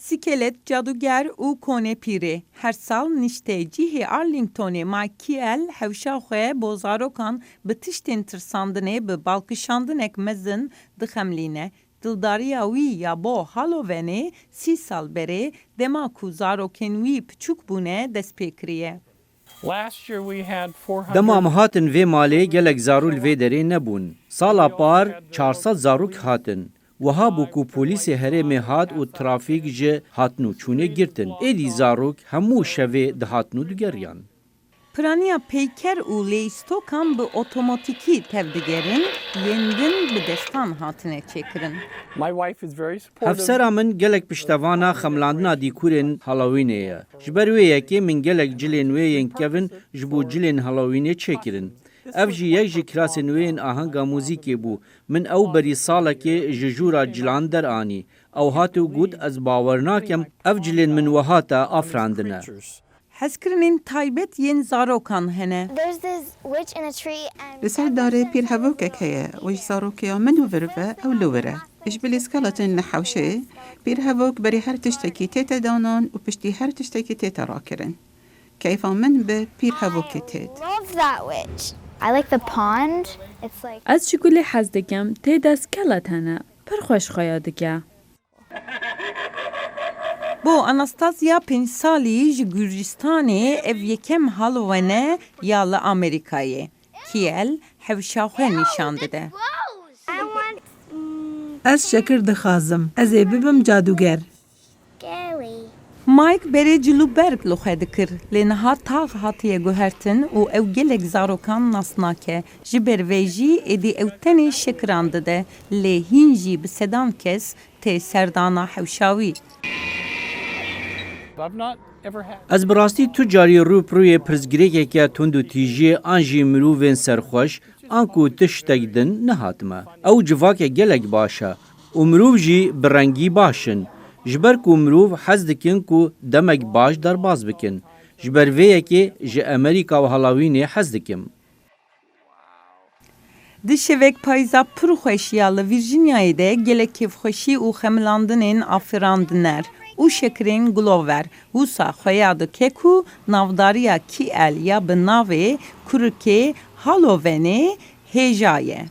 Skelet, caduger û konepîrê. Her sal niştê cihê Arlingtonê Michael hewşa xwe bo zarokan bi tiştên tirsandinê bi balkişandinek mezin dixemlîne. Dildariya wî ya bo Halloweenê 30 sal berê dema ku zarokên wî piçûk bûne dest pê kiriye. Dema em hatin vê malê gelek zarok li vê derê nebûn. Sala par 400 zarok hatin. Wiha bû ku polîsê herêmê hat û trafîk ji hatin û çûnê girtin. Êdî zarok hemû şevê dihatin û digeriyan. Piraniya peyker û lêstokan bi otomatîkî tevdigerin, yên din bi destan hatine çêkirin. Hevsera min gelek piştevana xemlandina dîkûrên Halloweenê ye. Ji ber wê yekê min gelek cilên wê yên kevin ji bo cilên Halloweenê çêkirin. Ev jî yek ji kirasên wê yên ahenga mûzîkê bû. Min ew berî salekê ji jûra cilan deranî. Ew hatî got ez bawer nakim ev cilên min wiha te afirandine. Hezkirinên taybet yên zarokan hene. Li ser darê pîrhevokek heye û ji zarokiya min û virive ew li wir e. Ji bilî skeletên li hewşê, pîrhevok berî her tiştekî tête danan û piştî her tiştekî tête rakirin. Keyfa min bi pîrhevokê têt. Ez ji gulê hez dikim, tê de skelet hene. Pir xweş xweya dike. Bo Anastasia 5 salî ji Gürcistanê ev yekem Halloween'e ya li Amerîkayê. Kiel hewşa xwe nîşan dide. Ez şekir dixwazim. Ez ê bibim caduger. Mike berê cilûberg li xwe dikir. Lê niha tağ hatiye guhertin û ew gelek zarokan nas nake. Ji ber vê jî êdî ew tenê şekiran dide. Lê hîn jî bi sedan kes tê serdana hewşawî. Ez bi rastî tu carî rûpirûyê pirsgirêkeke tund û tîjiyê an jî mirovên serxweş an ku tiştek din nehatime. Ew civakê gelek baş e û mirov jî bi rengî baş in. Ji ber ku mirov hez dikin ku demek baş derbas bikin. Ji ber vê yekê ji Amerîka û Halloweenê hez dikim. Di şevek payza pir xweş ya li Virginiayê de gelek kêfxweşî û xemilandinên afirandiner û şekirên Glover wisa xweya dike ku navdariya Kiel ya bi navê kurikê Halloweenê hêja ye.